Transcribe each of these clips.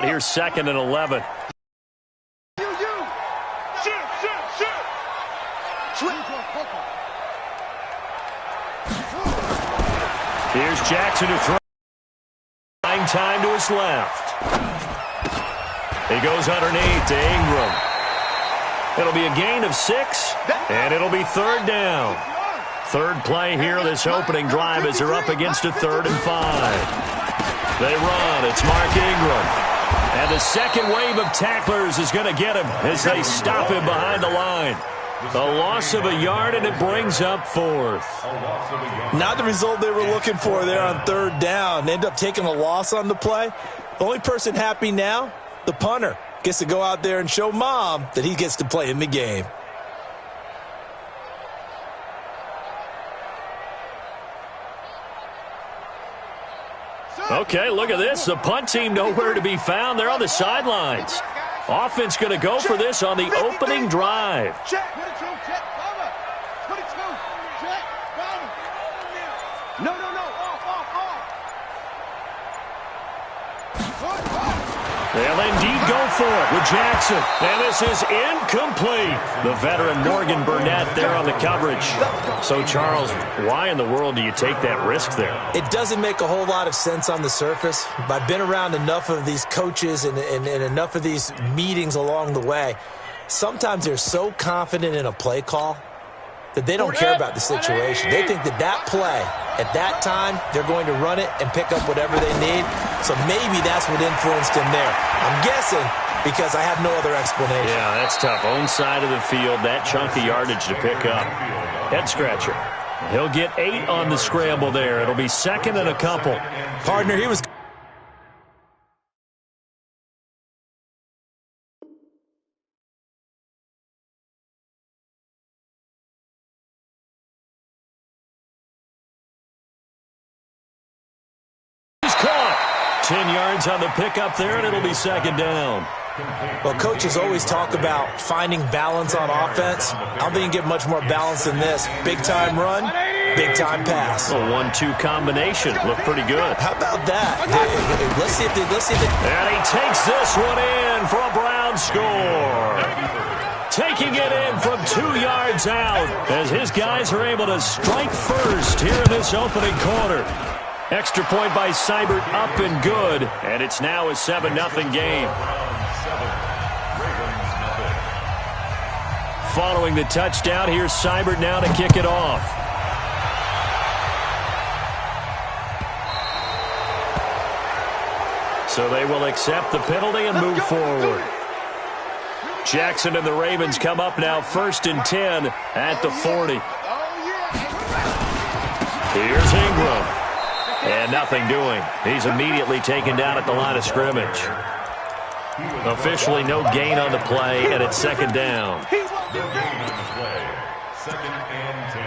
Here's 2nd and 11. Here's Jackson to throw. Time to his left. He goes underneath to Ingram. It'll be a gain of 6, and it'll be 3rd down. Third play here, this opening drive as they're up against a 3rd and 5. They run. It's Mark Ingram. And the second wave of tacklers is going to get him as they stop him behind the line. A loss of a yard, and it brings up 4th. Not the result they were looking for there on 3rd down. They end up taking a loss on the play. The only person happy now, the punter, gets to go out there and show Mom that he gets to play in the game. Okay, look at this. The punt team nowhere to be found. They're on the sidelines. Offense going to go for this on the opening drive. They'll indeed go for it with Jackson. And this is incomplete. The veteran Morgan Burnett there on the coverage. So, Charles, why in the world do you take that risk there? It doesn't make a whole lot of sense on the surface. But I've been around enough of these coaches and enough of these meetings along the way. Sometimes they're so confident in a play call that they don't care about the situation. They think that that play, at that time, they're going to run it and pick up whatever they need. So maybe that's what influenced him there. I'm guessing because I have no other explanation. Yeah, that's tough. Own side of the field, that chunk of yardage to pick up. Head scratcher. He'll get 8 on the scramble there. It'll be 2nd and a couple. Partner, he was... Caught. 10 yards on the pickup there, and it'll be 2nd down. Well, coaches always talk about finding balance on offense. I don't think you can get much more balance than this. Big-time run, big-time pass. A 1-2 combination. Looked pretty good. How about that? Let's see if they... And he takes this one in for a Brown score. Taking it in from 2 yards out as his guys are able to strike first here in this opening quarter. Extra point by Seibert, up and good, and it's now a 7-0 game. Following the touchdown, here's Seibert now to kick it off. So they will accept the penalty and move forward. Jackson and the Ravens come up now 1st and 10 at the 40. Here's Ingram. And nothing doing. He's immediately taken down at the line of scrimmage. Officially no gain on the play, and it's 2nd down. No gain on the play. 2nd and 10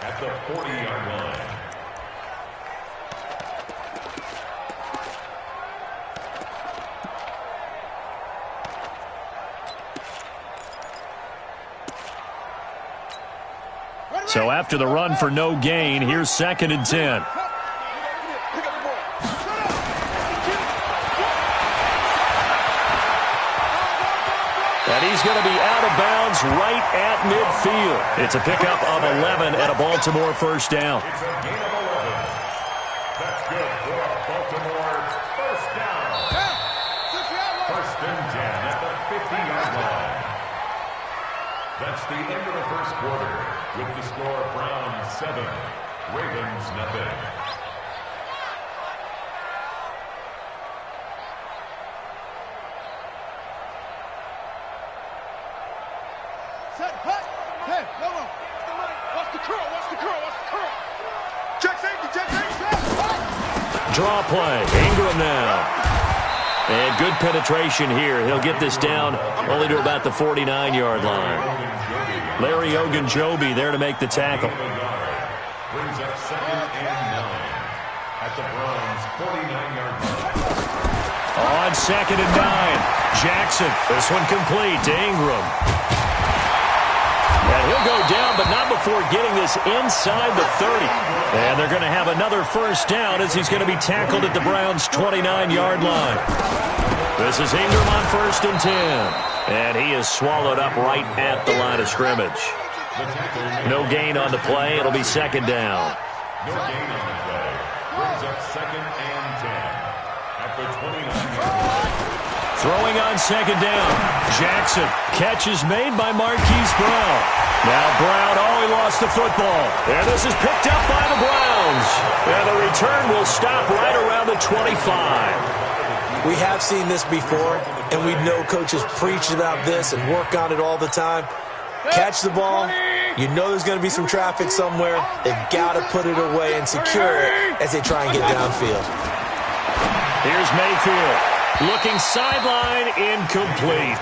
at the 40-yard line. So after the run for no gain, here's 2nd and 10. And he's going to be out of bounds right at midfield. It's a pickup of 11 and a Baltimore 1st down. It's a gain of 11. That's good for a Baltimore 1st down. 1st and 10 at the 50-yard line. That's the end of the 1st quarter with the score Browns 7, Ravens nothing. Draw play. Ingram now. And good penetration here. He'll get this down only to about the 49-yard line. Larry Ogunjobi there to make the tackle. Brings up 2nd and 9 at the Browns 49-yard line. On 2nd and 9. Jackson. This one complete to Ingram. And he'll go down, but not before getting this inside the 30. And they're going to have another 1st down as he's going to be tackled at the Browns' 29-yard line. This is Ingram on 1st and 10. And he is swallowed up right at the line of scrimmage. No gain on the play. It'll be 2nd down. No gain on the play. Brings up 2nd and 10. At the 29-yard line. Throwing on 2nd down. Jackson. Catch is made by Marquise Brown. Now Brown, he lost the football. And this is picked up by the Browns. And the return will stop right around the 25. We have seen this before, and we know coaches preach about this and work on it all the time. Catch the ball. You know there's going to be some traffic somewhere. They've got to put it away and secure it as they try and get downfield. Here's Mayfield. Looking sideline, incomplete.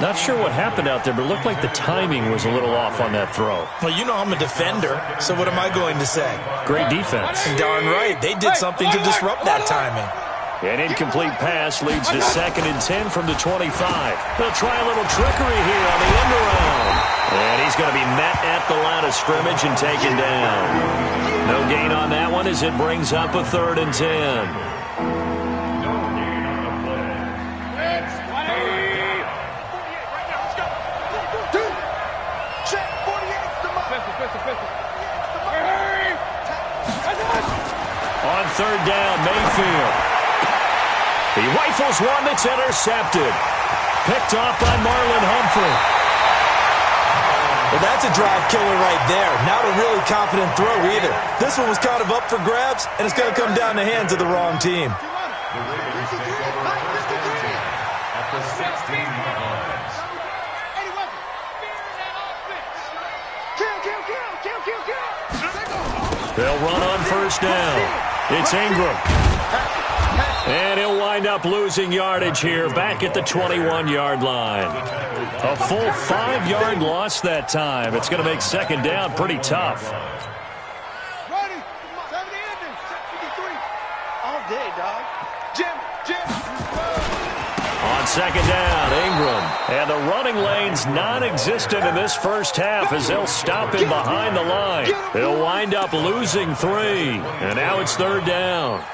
Not sure what happened out there, but it looked like the timing was a little off on that throw. Well, you know I'm a defender, so what am I going to say? Great defense. Darn right. They did something to disrupt that timing. An incomplete pass leads to 2nd and 10 from the 25. They'll try a little trickery here on the end around. And he's going to be met at the line of scrimmage and taken down. No gain on that one as it brings up a 3rd and 10. On 3rd down, Mayfield. He rifles one that's intercepted. Picked off by Marlon Humphrey. Well, that's a drive killer right there. Not a really confident throw either. This one was kind of up for grabs, and it's going to come down the hands of the wrong team. The Raiders take over 1st and 10 at the 16-yard line. They'll run on 1st down. It's Ingram. And he'll wind up losing yardage here back at the 21-yard line. A full 5-yard loss that time. It's going to make 2nd down pretty tough. Ready? 70 ending. 53. All day, dog. Jim. On 2nd down, Ingram. And the running lane's non-existent in this first half as they'll stop him behind the line. He'll wind up losing 3. And now it's 3rd down.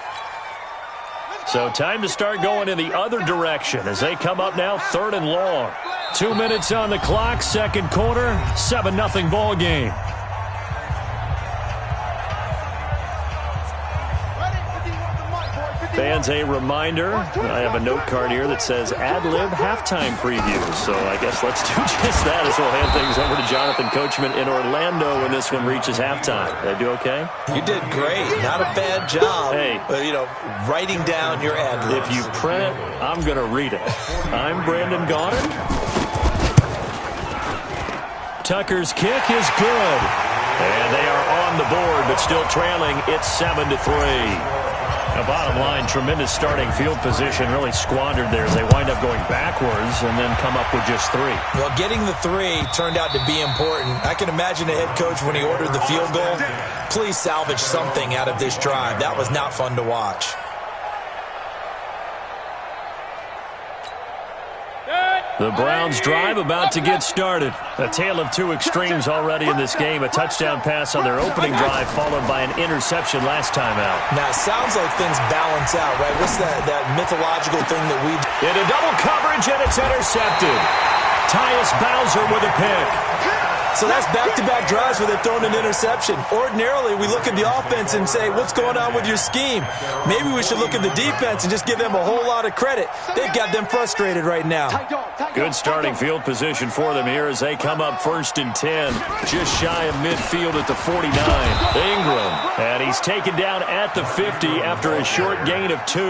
So time to start going in the other direction as they come up now 3rd and long. 2 minutes on the clock, 2nd quarter, 7-0 ball game. Fans, a reminder, I have a note card here that says ad-lib halftime preview. So I guess let's do just that as we'll hand things over to Jonathan Coachman in Orlando when this one reaches halftime. Did I do okay? You did great. Not a bad job. Hey. But, writing down your ad-libs. If you print it, I'm going to read it. I'm Brandon Gaudin. Tucker's kick is good. And they are on the board, but still trailing. It's 7-3. The bottom line, tremendous starting field position, really squandered there as they wind up going backwards and then come up with just 3. Well, getting the 3 turned out to be important. I can imagine the head coach when he ordered the field goal. Please salvage something out of this drive. That was not fun to watch. The Browns drive about to get started. A tale of 2 extremes already in this game. A touchdown pass on their opening drive followed by an interception last time out. Now, it sounds like things balance out, right? What's that mythological thing that we... Into double coverage, and it's intercepted. Tyus Bowser with a pick. So that's back-to-back drives where they've thrown an interception. Ordinarily, we look at the offense and say, what's going on with your scheme? Maybe we should look at the defense and just give them a whole lot of credit. They've got them frustrated right now. Good starting field position for them here as they come up 1st and 10. Just shy of midfield at the 49. Ingram. And he's taken down at the 50 after a short gain of 2.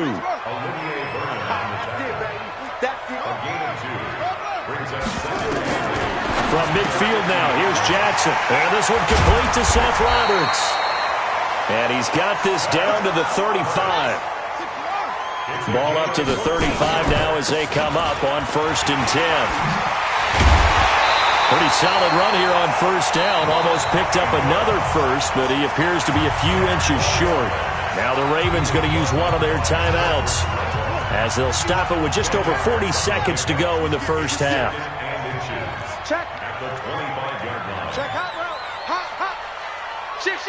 From midfield now, here's Jackson. And this one complete to Seth Roberts. And he's got this down to the 35. Ball up to the 35 now as they come up on 1st and 10. Pretty solid run here on 1st down. Almost picked up another first, but he appears to be a few inches short. Now the Ravens going to use one of their timeouts as they'll stop it with just over 40 seconds to go in the first half. Check. At the 25-yard line. Check hot route. Hot. Shift.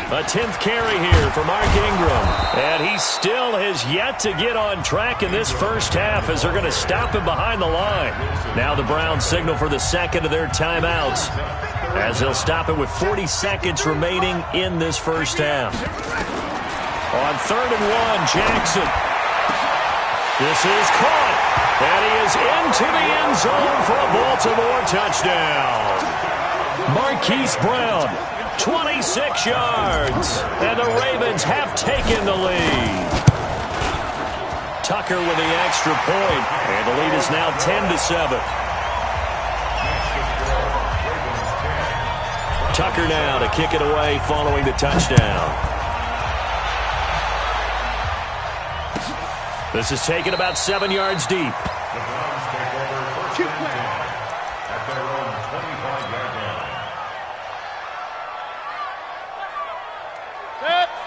A 10th carry here for Mark Ingram. And he still has yet to get on track in this first half as they're going to stop him behind the line. Now the Browns signal for the second of their timeouts as they'll stop it with 40 seconds remaining in this first half. On 3rd and 1, Jackson. This is caught. And he is into the end zone for a Baltimore touchdown. Marquise Brown, 26 yards. And the Ravens have taken the lead. Tucker with the extra point. And the lead is now 10-7. Tucker now to kick it away following the touchdown. This is taken about 7 yards deep. The Browns take over first and 10 at their own 25-yard line.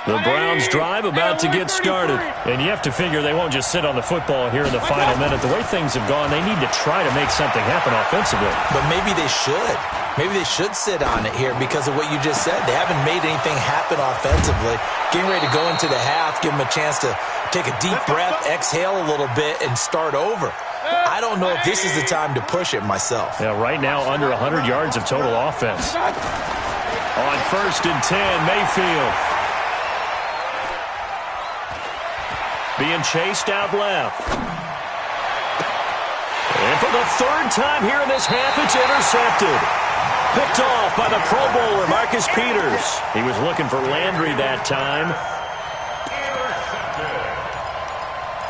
The Browns drive about to get started. And you have to figure they won't just sit on the football here in the final minute. The way things have gone, they need to try to make something happen offensively. But maybe they should. Maybe they should sit on it here because of what you just said. They haven't made anything happen offensively. Getting ready to go into the half, give them a chance to take a deep breath, exhale a little bit, and start over. I don't know if this is the time to push it myself. Yeah, right now under 100 yards of total offense. On 1st and 10, Mayfield. Being chased out left. And for the 3rd time here in this half, it's intercepted. Picked off by the Pro Bowler, Marcus Peters. He was looking for Landry that time. Intercepted.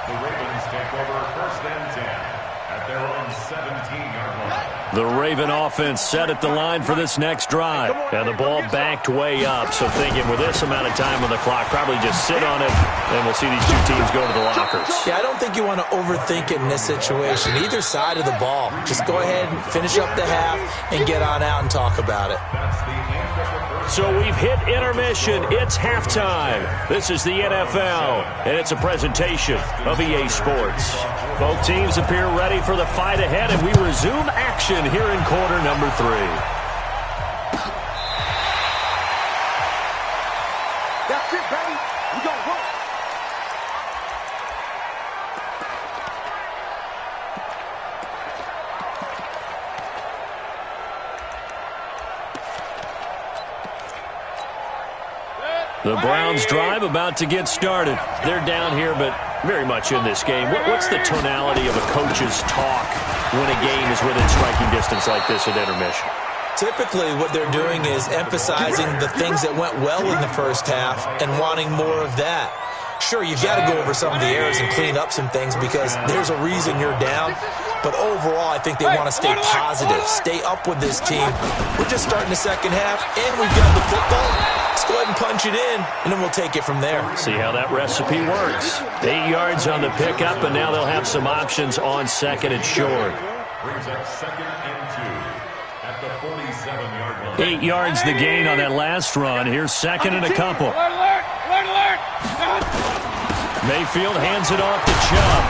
The Ravens take over first and 10 at their own 17-yard line. The Raven offense set at the line for this next drive. And the ball backed way up, so thinking with this amount of time on the clock, probably just sit on it, and we'll see these two teams go to the lockers. Yeah, I don't think you want to overthink it in this situation. Either side of the ball. Just go ahead and finish up the half and get on out and talk about it. That's the end of the first. So we've hit intermission. It's halftime. This is the NFL, and it's a presentation of EA Sports. Both teams appear ready for the fight ahead, and we resume action here in quarter number 3. That's it, baby. We gonna work. The Browns drive about to get started. They're down here, but very much in this game. What's the tonality of a coach's talk when a game is within striking distance like this at intermission? Typically, what they're doing is emphasizing the things that went well in the first half and wanting more of that. Sure, you've got to go over some of the errors and clean up some things because there's a reason you're down. But overall, I think they want to stay positive, stay up with this team. We're just starting the second half, and we've got the football. Let's go ahead and punch it in, and then we'll take it from there. See how that recipe works. 8 yards on the pickup, and now they'll have some options on second and short. Brings up 2nd and 2 at the 47-yard line. 8 yards the gain on that last run. Here's second and a couple. Mayfield hands it off to Chubb.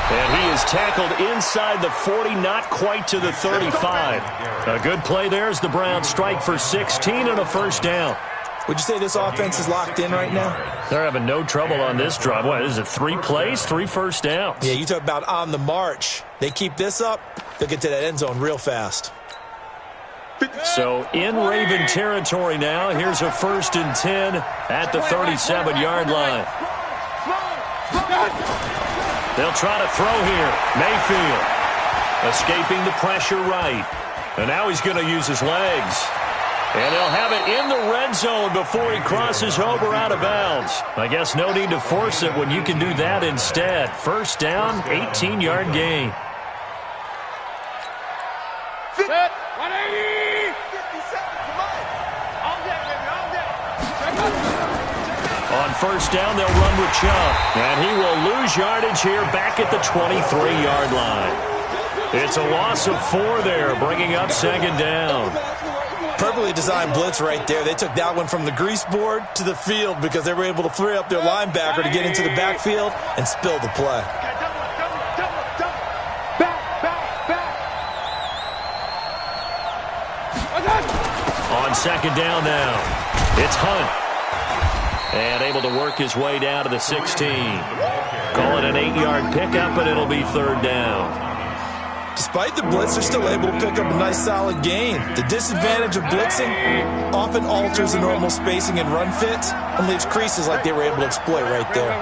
And he is tackled inside the 40, not quite to the 35. A good play there as the Browns strike for 16 and a first down. Would you say this offense is locked in right now? They're having no trouble on this drive. What is it, 3 plays, 3 first downs? Yeah, you talk about on the march. They keep this up, they'll get to that end zone real fast. So in Raven territory now, here's a 1st and 10 at the 37-yard line. They'll try to throw here. Mayfield escaping the pressure right. And now he's going to use his legs. And they'll have it in the red zone before he crosses over out of bounds. I guess no need to force it when you can do that instead. First down, 18-yard gain. Set. 180. 57. Come on. All day, baby. All day. On first down, they'll run with Chubb. And he will lose yardage here back at the 23-yard line. It's a loss of 4 there, bringing up second down. Perfectly designed blitz right there. They took that one from the grease board to the field because they were able to free up their linebacker to get into the backfield and spill the play. On second down now, it's Hunt. And able to work his way down to the 16. Call it an 8-yard pickup, and it'll be third down. Despite the blitz, they're still able to pick up a nice, solid gain. The disadvantage of blitzing often alters the normal spacing and run fits and leaves creases like they were able to exploit right there.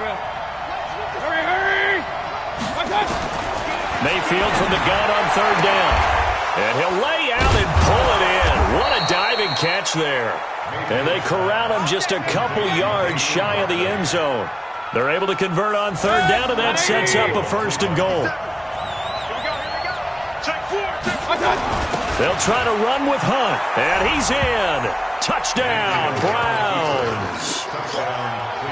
Mayfield from the gun on third down. And he'll lay out and pull it in. What a diving catch there. And they corral him just a couple yards shy of the end zone. They're able to convert on third down, and that sets up a first and goal. They'll try to run with Hunt, and he's in. Touchdown, Browns.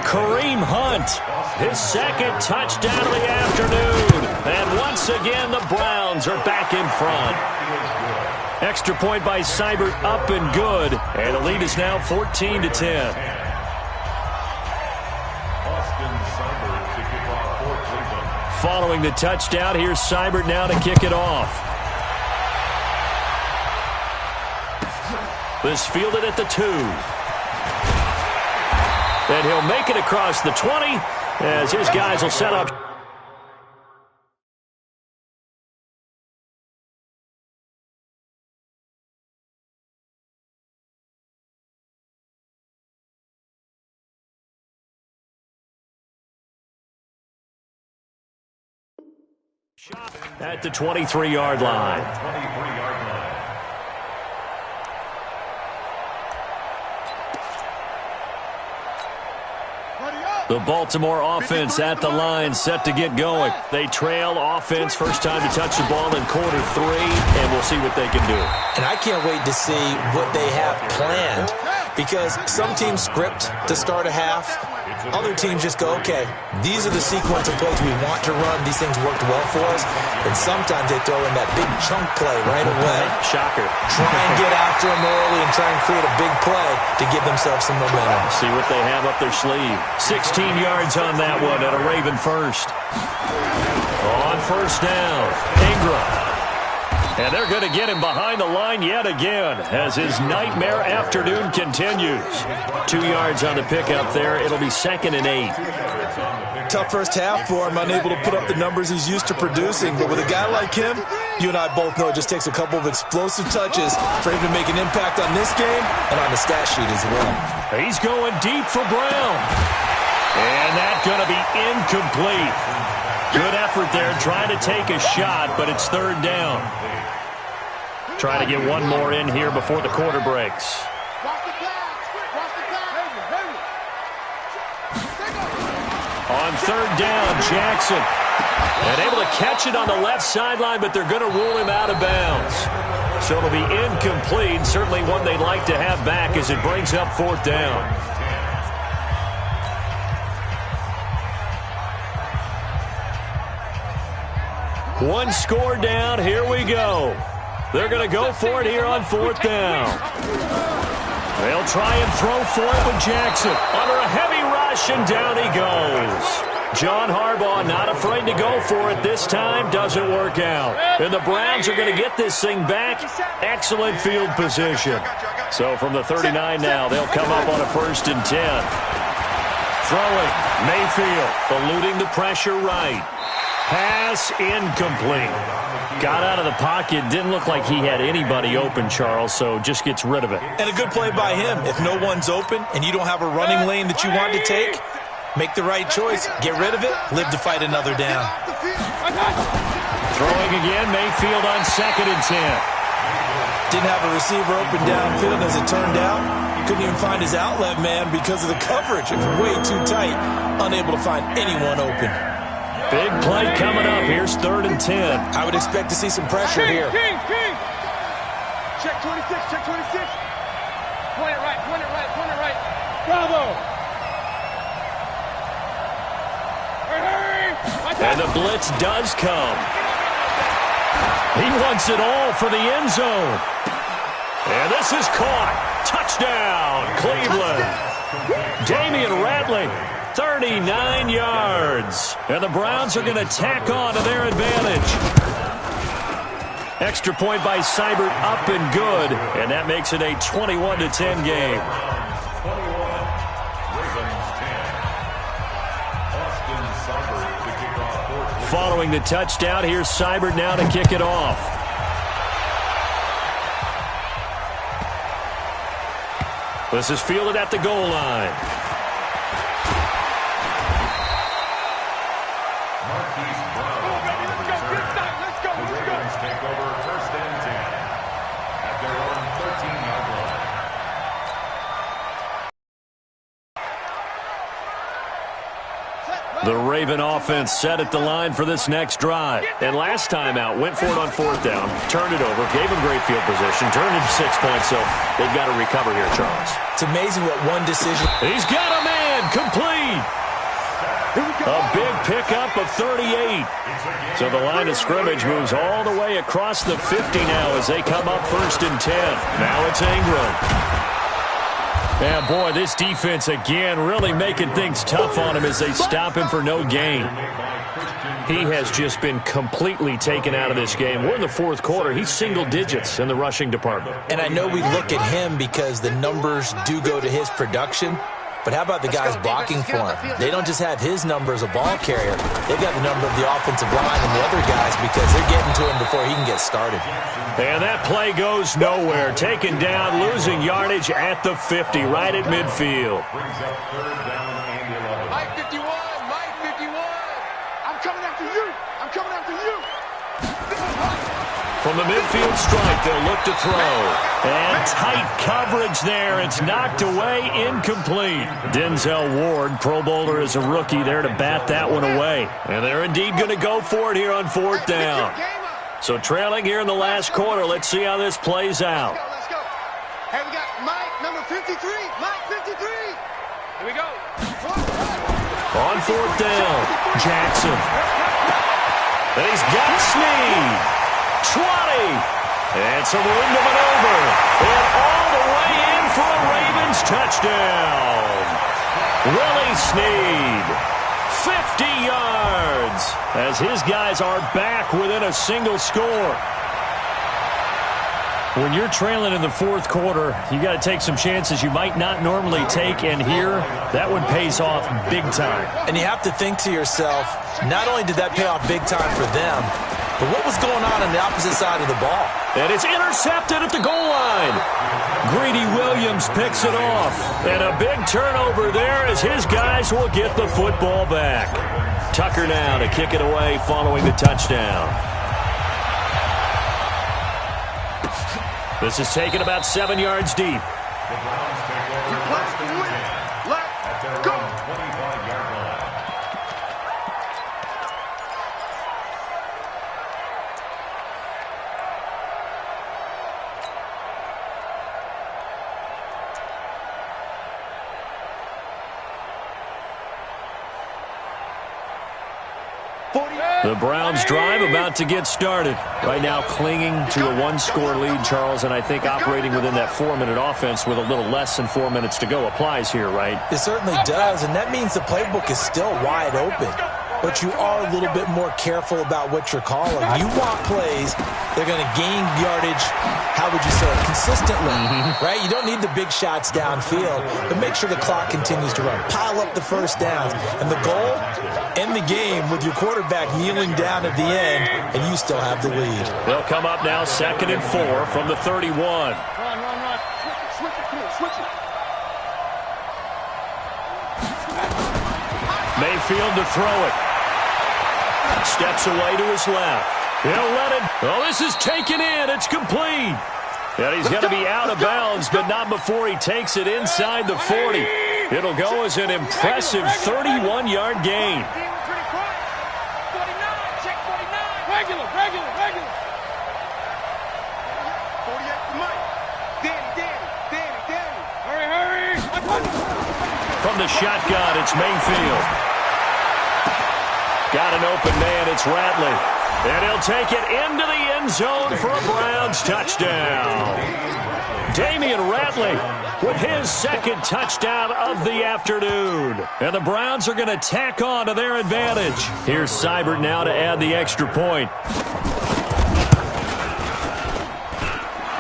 Kareem Hunt, his second touchdown of the afternoon. And once again, the Browns are back in front. Extra point by Seibert, up and good. And the lead is now 14-10. Following the touchdown, here's Seibert now to kick it off. This fielded at the 2. And he'll make it across the 20 as his guys will set up. At the 23-yard line. The Baltimore offense at the line, set to get going. They trail offense, first time to touch the ball in quarter 3, and we'll see what they can do. And I can't wait to see what they have planned, because some teams script to start a half. Other teams just go, okay, these are the sequence of plays we want to run. These things worked well for us. And sometimes they throw in that big chunk play right away. Shocker. Try and get after them early and try and create a big play to give themselves some momentum. See what they have up their sleeve. 16 yards on that one at a Raven first. On first down, Ingram. And they're going to get him behind the line yet again as his nightmare afternoon continues. 2 yards on the pickup there. It'll be 2nd and 8. Tough first half for him, unable to put up the numbers he's used to producing. But with a guy like him, you and I both know it just takes a couple of explosive touches for him to make an impact on this game and on the stat sheet as well. He's going deep for Brown. And that's going to be incomplete. Good effort there trying to take a shot, but it's third down. Trying to get one more in here before the quarter breaks. On third down, Jackson. And able to catch it on the left sideline, but they're going to rule him out of bounds. So it'll be incomplete. Certainly one they'd like to have back as it brings up fourth down. One score down. Here we go. They're going to go for it here on fourth down. They'll try and throw for it with Jackson. Under a heavy rush, and down he goes. John Harbaugh not afraid to go for it this time. Doesn't work out. And the Browns are going to get this thing back. Excellent field position. So from the 39 now, they'll come up on a 1st and 10. Throwing, Mayfield, eluding the pressure right. Pass incomplete. Got out of the pocket. Didn't look like he had anybody open, Charles, so just gets rid of it. And a good play by him. If no one's open and you don't have a running lane that you want to take, make the right choice. Get rid of it. Live to fight another down. Throwing again, Mayfield on 2nd and 10. Didn't have a receiver open downfield as it turned out. Couldn't even find his outlet man because of the coverage. It was way too tight. Unable to find anyone open. Big play coming up. Here's 3rd and 10. I would expect to see some pressure here. King. Check 26, check 26. Point it right. Bravo. Hurry. And the blitz does come. He wants it all for the end zone. And this is caught. Touchdown, Cleveland. Damian Ratley. 39 yards. And the Browns are going to tack on to their advantage. Extra point by Seibert, up and good. And that makes it a 21-10 game. following the touchdown. Here's Seibert now to kick it off. This is fielded at the goal line. Take over first and 10 at their own 13-yard line. The Raven offense set at the line for this next drive. And last time out, went for it on fourth down, turned it over, gave them great field position, turned it 6 points, so they've got to recover here, Charles. It's amazing what one decision. He's got a man, complete. A big pickup of 38. So the line of scrimmage moves all the way across the 50 now as they come up first and 10. Now it's Ingram. Yeah, boy, this defense again really making things tough on him as they stop him for no gain. He has just been completely taken out of this game. We're in the fourth quarter. He's single digits in the rushing department. And I know we look at him because the numbers do go to his production. But how about the guys blocking for him? They don't just have his number as a ball carrier. They've got the number of the offensive line and the other guys because they're getting to him before he can get started. And that play goes nowhere. Taken down, losing yardage at the 50, right at midfield. Brings up third down and 11. Mike 51, Mike 51. I'm coming after you. I'm coming after you. From the midfield stripe, they'll look to throw. And tight coverage there. It's knocked away, incomplete. Denzel Ward, Pro Bowler as a rookie, there to bat that one away. And they're indeed going to go for it here on fourth down. So trailing here in the last quarter. Let's see how this plays out. Let's go. Hey, we got Mike, number 53. Mike 53. Here we go. On fourth down, Jackson. And he's got Snead. 20. And some room to maneuver. And all the way in for a Ravens touchdown. Willie Snead. 50 yards. As his guys are back within a single score. When you're trailing in the fourth quarter, you got to take some chances you might not normally take, and here, that one pays off big time. And you have to think to yourself, not only did that pay off big time for them, but what was going on the opposite side of the ball? And it's intercepted at the goal line. Greedy Williams picks it off. And a big turnover there as his guys will get the football back. Tucker now to kick it away following the touchdown. This is taken about 7 yards deep. The Browns take over first and 10 at their own 25-yard line. The Browns drive about to get started. Right now clinging to a one-score lead, Charles, and I think operating within that 4-minute offense with a little less than 4 minutes to go applies here, right? It certainly does, and that means the playbook is still wide open. But you are a little bit more careful about what you're calling. You want plays, they're going to gain yardage, how would you say it, consistently, right? You don't need the big shots downfield, but make sure the clock continues to run. Pile up the first downs. And the goal, end the game with your quarterback kneeling down at the end, and you still have the lead. They'll come up now 2nd and 4 from the 31. Run. Switch it. Mayfield to throw it. Steps away to his left. He'll let it. Oh, this is taken in. It's complete. And he's going to be out of bounds, but not before he takes it inside the 40. It'll go as an impressive 31-yard gain. 49. Check 49. Regular. 48 for Mike. Danny. Hurry. From the shotgun, it's Mayfield. Got an open man, it's Ratley. And he'll take it into the end zone for a Browns touchdown. Damian Ratley with his second touchdown of the afternoon. And the Browns are going to tack on to their advantage. Here's Seibert now to add the extra point.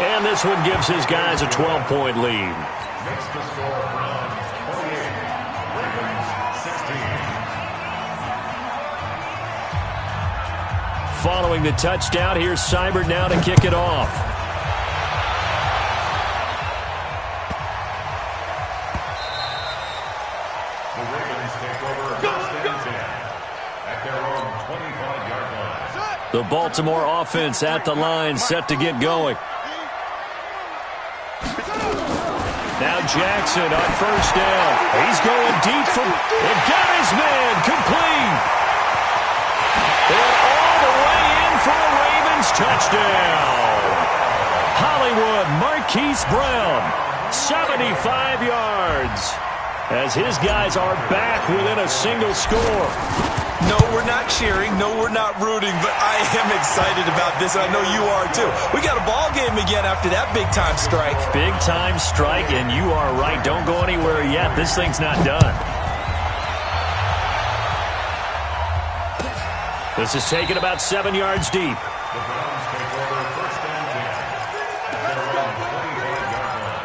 And this one gives his guys a 12-point lead. Makes the score Browns 48, Ravens 16. following the touchdown. Here's Seibert now to kick it off. The Ravens take over first and 10 at their own 25-yard line. The Baltimore offense at the line, set to get going. Now Jackson on first down. He's going deep from... and got his man complete. And all the way in for a Ravens touchdown. Hollywood Marquise Brown, 75 yards. As his guys are back within a single score. No, we're not cheering. No, we're not rooting. But I am excited about this. I know you are, too. We got a ball game again after that big-time strike. Big-time strike, and you are right. Don't go anywhere yet. This thing's not done. This is taken about 7 yards deep. The Browns take over first and 10 at their own 25-yard line.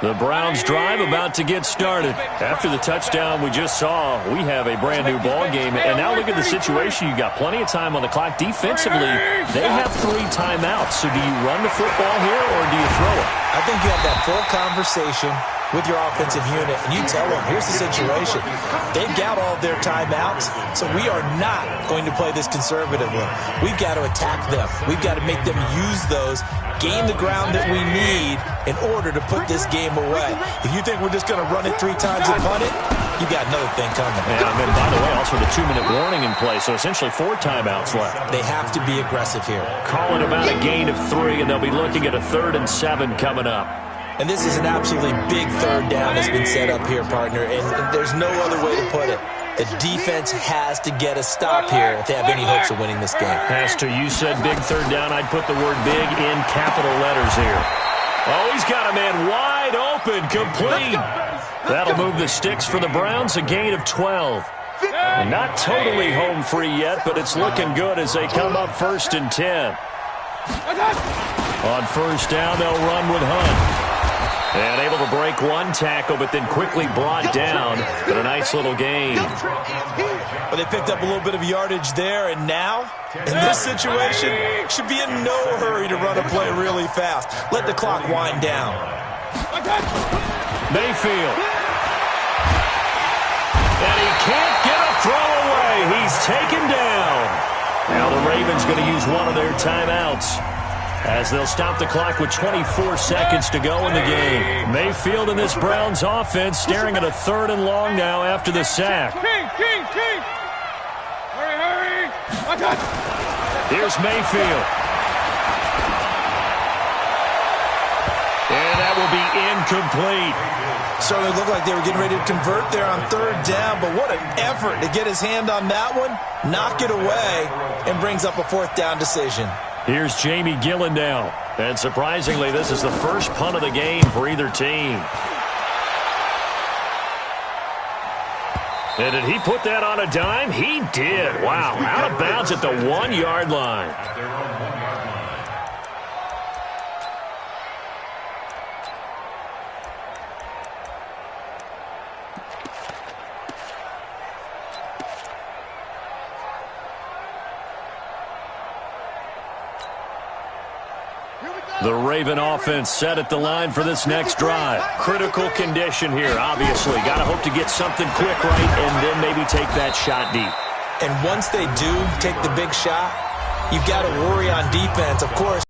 The Browns drive about to get started. After the touchdown we just saw, we have a brand new ball game. And now look at the situation. You got plenty of time on the clock. Defensively, they have 3 timeouts. So do you run the football here or do you throw it? I think you have that full conversation with your offensive unit, and you tell them, here's the situation. They've got all of their timeouts, so we are not going to play this conservatively. We've got to attack them. We've got to make them use those, gain the ground that we need in order to put this game away. If you think we're just going to run it 3 times and punt it, you got another thing coming. And then, by the way, also the 2-minute warning in play, so essentially 4 timeouts left. They have to be aggressive here. Call it about a gain of 3, and they'll be looking at a 3rd and 7 coming up. And this is an absolutely big 3rd down that's been set up here, partner, and there's no other way to put it. The defense has to get a stop here if they have any hopes of winning this game. Has to. You said big 3rd down. I'd put the word big in capital letters here. Oh, he's got a man wide open, complete. That'll move the sticks for the Browns, a gain of 12. Not totally home free yet, but it's looking good as they come up 1st and 10. On first down, they'll run with Hunt. And able to break 1 tackle, but then quickly brought down. But a nice little gain. Well, they picked up a little bit of yardage there, and now, in this situation, should be in no hurry to run a play really fast. Let the clock wind down. Mayfield. And he can't get a throw away. He's taken down. Now the Ravens going to use one of their timeouts, as they'll stop the clock with 24 seconds to go in the game. Mayfield and this Browns offense staring at a 3rd and long now after the sack. King. Hurry. Here's Mayfield. And that will be incomplete. Certainly looked like they were getting ready to convert there on 3rd down, but what an effort to get his hand on that one, knock it away, and brings up a 4th down decision. Here's Jamie Gillen now. And surprisingly, this is the first punt of the game for either team. And did he put that on a dime? He did. Wow, out of bounds at the 1-yard line. At their own 1-yard line. The Raven offense set at the line for this next drive. Critical condition here, obviously. Got to hope to get something quick right and then maybe take that shot deep. And once they do take the big shot, you've got to worry on defense. Of course,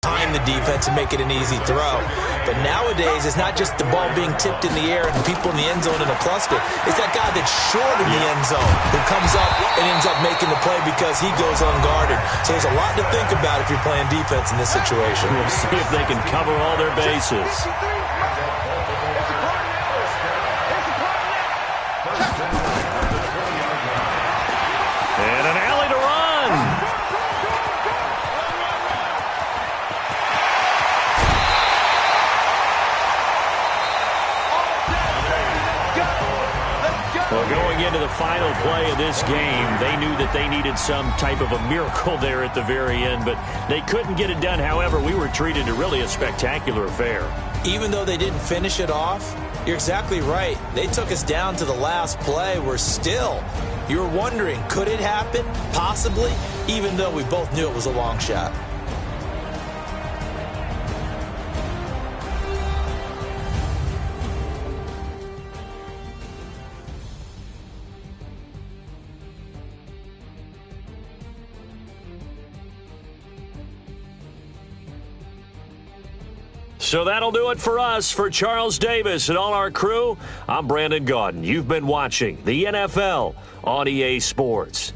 time the defense and make it an easy throw. But nowadays, it's not just the ball being tipped in the air and people in the end zone in a cluster. It's that guy that's short in the end zone who comes up and ends up making the play because he goes unguarded. So there's a lot to think about if you're playing defense in this situation. We'll see if they can cover all their bases. And an alley to run. Well, going into the final play of this game, they knew that they needed some type of a miracle there at the very end, but they couldn't get it done. However, we were treated to really a spectacular affair. Even though they didn't finish it off, you're exactly right. They took us down to the last play. You were wondering, could it happen? Possibly, even though we both knew it was a long shot. So that'll do it for us. For Charles Davis and all our crew, I'm Brandon Gaudin. You've been watching the NFL on EA Sports.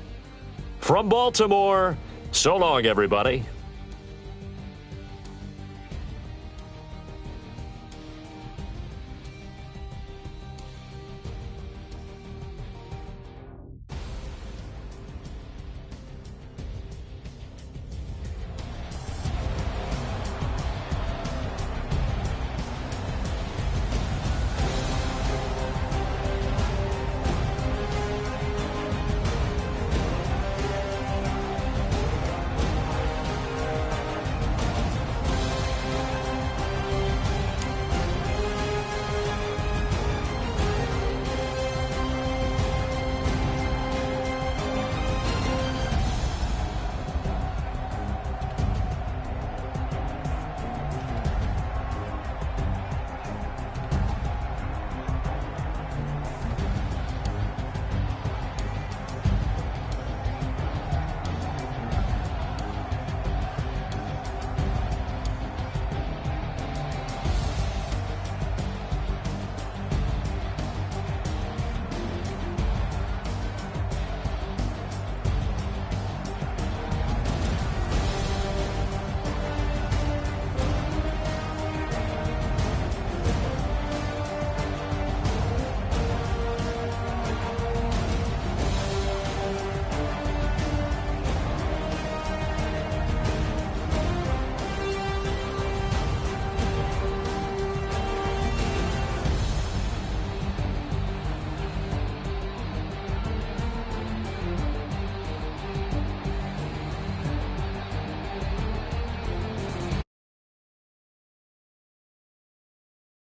From Baltimore, so long, everybody.